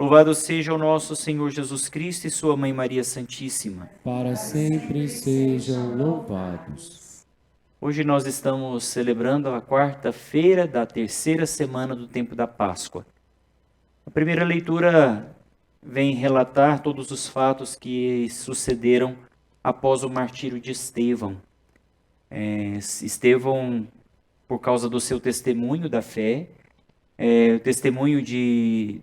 Louvado seja o nosso Senhor Jesus Cristo e sua Mãe Maria Santíssima. Para sempre sejam louvados. Hoje nós estamos celebrando a quarta-feira da terceira semana do tempo da Páscoa. A primeira leitura vem relatar todos os fatos que sucederam após o martírio de Estevão. Estevão, por causa do seu testemunho da fé, o testemunho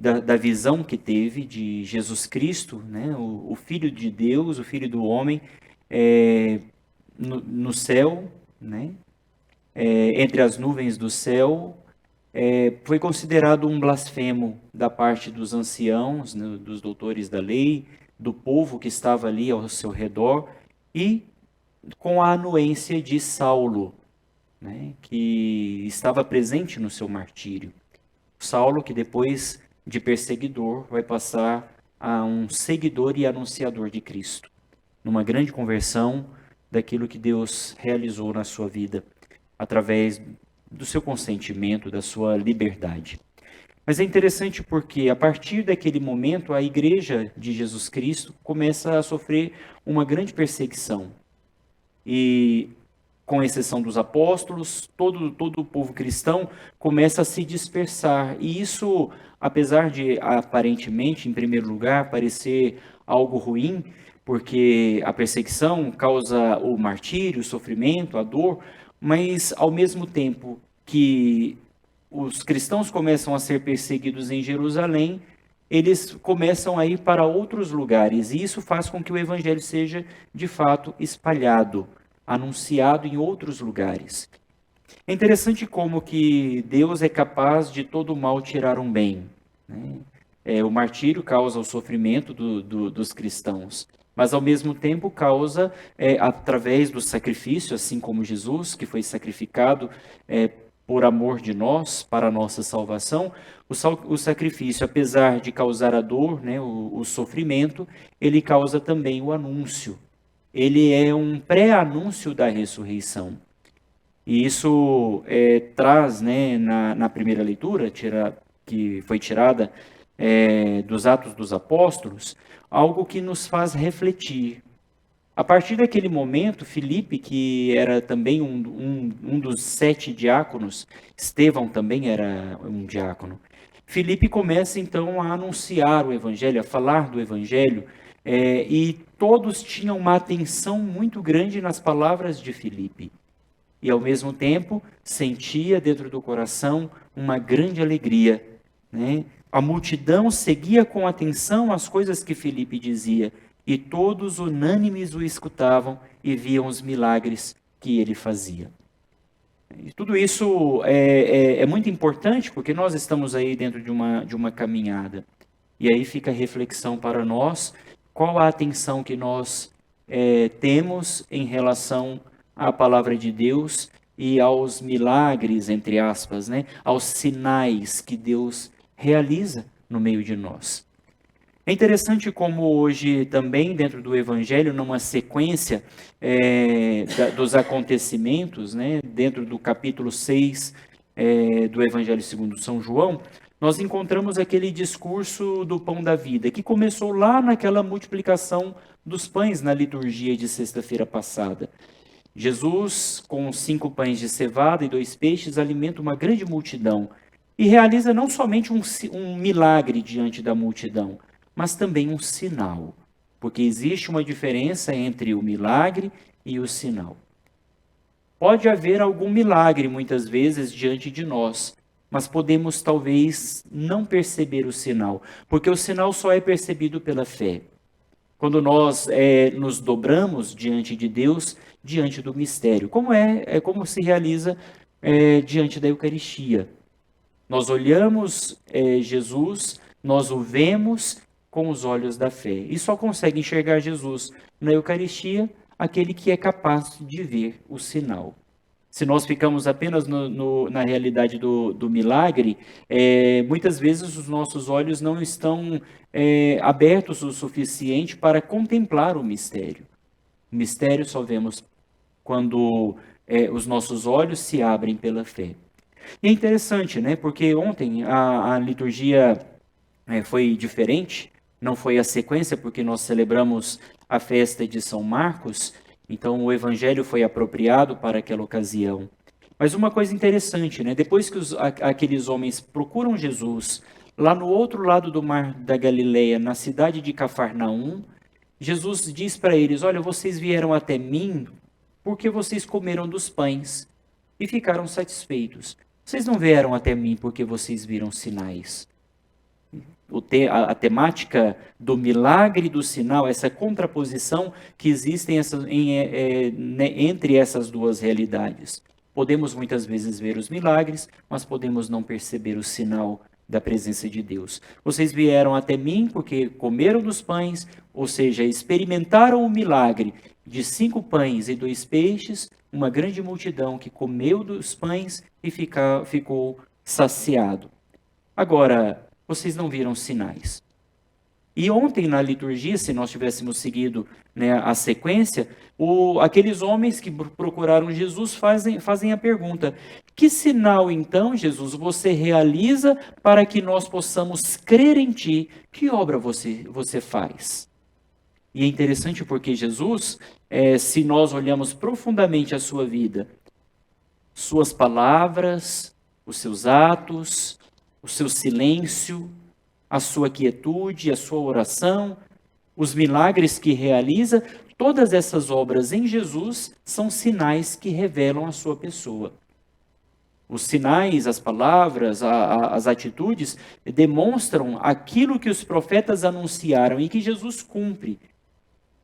da visão que teve de Jesus Cristo, né, o Filho de Deus, o Filho do homem, no céu, né, entre as nuvens do céu, foi considerado um blasfemo da parte dos anciãos, né, dos doutores da lei, do povo que estava ali ao seu redor, e com a anuência de Saulo, né, que estava presente no seu martírio. Saulo, que depois de perseguidor, vai passar a um seguidor e anunciador de Cristo, numa grande conversão daquilo que Deus realizou na sua vida, através do seu consentimento, da sua liberdade. Mas é interessante porque, a partir daquele momento, a igreja de Jesus Cristo começa a sofrer uma grande perseguição. E, com exceção dos apóstolos, todo o povo cristão começa a se dispersar. E isso, apesar de, aparentemente, em primeiro lugar, parecer algo ruim, porque a perseguição causa o martírio, o sofrimento, a dor, mas, ao mesmo tempo que os cristãos começam a ser perseguidos em Jerusalém, eles começam a ir para outros lugares, e isso faz com que o evangelho seja, de fato, espalhado, anunciado em outros lugares. É interessante como que Deus é capaz de todo mal tirar um bem, né? O martírio causa o sofrimento dos cristãos, mas ao mesmo tempo causa, através do sacrifício, assim como Jesus, que foi sacrificado por amor de nós, para a nossa salvação, o sacrifício, apesar de causar a dor, né, o sofrimento, ele causa também o anúncio. Ele é um pré-anúncio da ressurreição. E isso traz, né, na primeira leitura, que foi tirada dos Atos dos Apóstolos, algo que nos faz refletir. A partir daquele momento, Filipe, que era também um dos 7 diáconos, Estevão também era um diácono, Filipe começa então a anunciar o Evangelho, a falar do Evangelho, e todos tinham uma atenção muito grande nas palavras de Filipe. E ao mesmo tempo, sentia dentro do coração uma grande alegria, né? A multidão seguia com atenção as coisas que Filipe dizia, e todos unânimes o escutavam e viam os milagres que ele fazia. E tudo isso é muito importante, porque nós estamos aí dentro de uma caminhada. E aí fica a reflexão para nós, qual a atenção que nós temos em relação à palavra de Deus e aos milagres, entre aspas, né? Aos sinais que Deus realiza no meio de nós. É interessante como hoje também, dentro do Evangelho, numa sequência dos acontecimentos, né, dentro do capítulo 6 do Evangelho segundo São João, nós encontramos aquele discurso do pão da vida, que começou lá naquela multiplicação dos pães na liturgia de sexta-feira passada. Jesus, com 5 pães de cevada e 2 peixes, alimenta uma grande multidão e realiza não somente um milagre diante da multidão, mas também um sinal, porque existe uma diferença entre o milagre e o sinal. Pode haver algum milagre, muitas vezes, diante de nós, mas podemos talvez não perceber o sinal, porque o sinal só é percebido pela fé. Quando nós nos dobramos diante de Deus, diante do mistério, como se realiza diante da Eucaristia. Nós olhamos Jesus, nós o vemos com os olhos da fé. E só consegue enxergar Jesus na Eucaristia aquele que é capaz de ver o sinal. Se nós ficamos apenas na realidade do milagre, muitas vezes os nossos olhos não estão abertos o suficiente para contemplar o mistério. O mistério só vemos quando os nossos olhos se abrem pela fé. E é interessante, né? Porque ontem a liturgia foi diferente, não foi a sequência, porque nós celebramos a festa de São Marcos, então o evangelho foi apropriado para aquela ocasião. Mas uma coisa interessante, né? Depois que aqueles homens procuram Jesus, lá no outro lado do mar da Galileia, na cidade de Cafarnaum, Jesus diz para eles: olha, vocês vieram até mim porque vocês comeram dos pães e ficaram satisfeitos. Vocês não vieram até mim porque vocês viram sinais. A temática do milagre e do sinal, essa contraposição que existe entre essas duas realidades. Podemos muitas vezes ver os milagres, mas podemos não perceber o sinal da presença de Deus. Vocês vieram até mim porque comeram dos pães, ou seja, experimentaram o milagre de 5 pães e 2 peixes, uma grande multidão que comeu dos pães e ficou saciado. Agora, vocês não viram sinais. E ontem na liturgia, se nós tivéssemos seguido, né, a sequência, aqueles homens que procuraram Jesus fazem a pergunta: que sinal então, Jesus, você realiza para que nós possamos crer em ti? Que obra você faz? E é interessante porque Jesus, se nós olhamos profundamente a sua vida, suas palavras, os seus atos, o seu silêncio, a sua quietude, a sua oração, os milagres que realiza, todas essas obras em Jesus são sinais que revelam a sua pessoa. Os sinais, as palavras, as atitudes demonstram aquilo que os profetas anunciaram e que Jesus cumpre.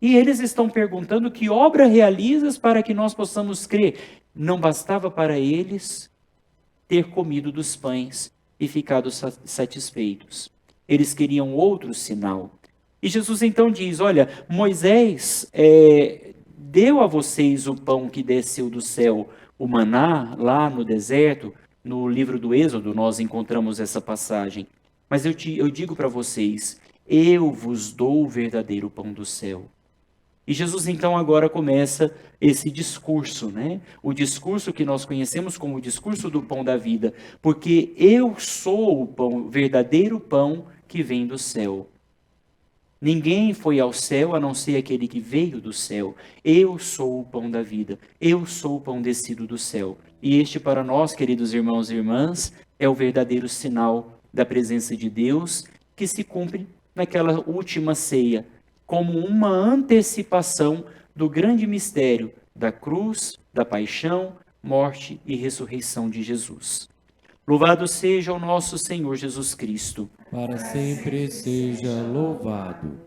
E eles estão perguntando: que obra realizas para que nós possamos crer? Não bastava para eles ter comido dos pães e ficado satisfeitos. Eles queriam outro sinal. E Jesus então diz: olha, Moisés deu a vocês o pão que desceu do céu, o maná, lá no deserto. No livro do Êxodo nós encontramos essa passagem. Mas eu digo para vocês: eu vos dou o verdadeiro pão do céu. E Jesus então agora começa esse discurso, né? O discurso que nós conhecemos como o discurso do pão da vida, porque eu sou o pão, o verdadeiro pão que vem do céu. Ninguém foi ao céu a não ser aquele que veio do céu. Eu sou o pão da vida, eu sou o pão descido do céu. E este para nós, queridos irmãos e irmãs, é o verdadeiro sinal da presença de Deus que se cumpre naquela última ceia, como uma antecipação do grande mistério da cruz, da paixão, morte e ressurreição de Jesus. Louvado seja o nosso Senhor Jesus Cristo. Para sempre seja louvado.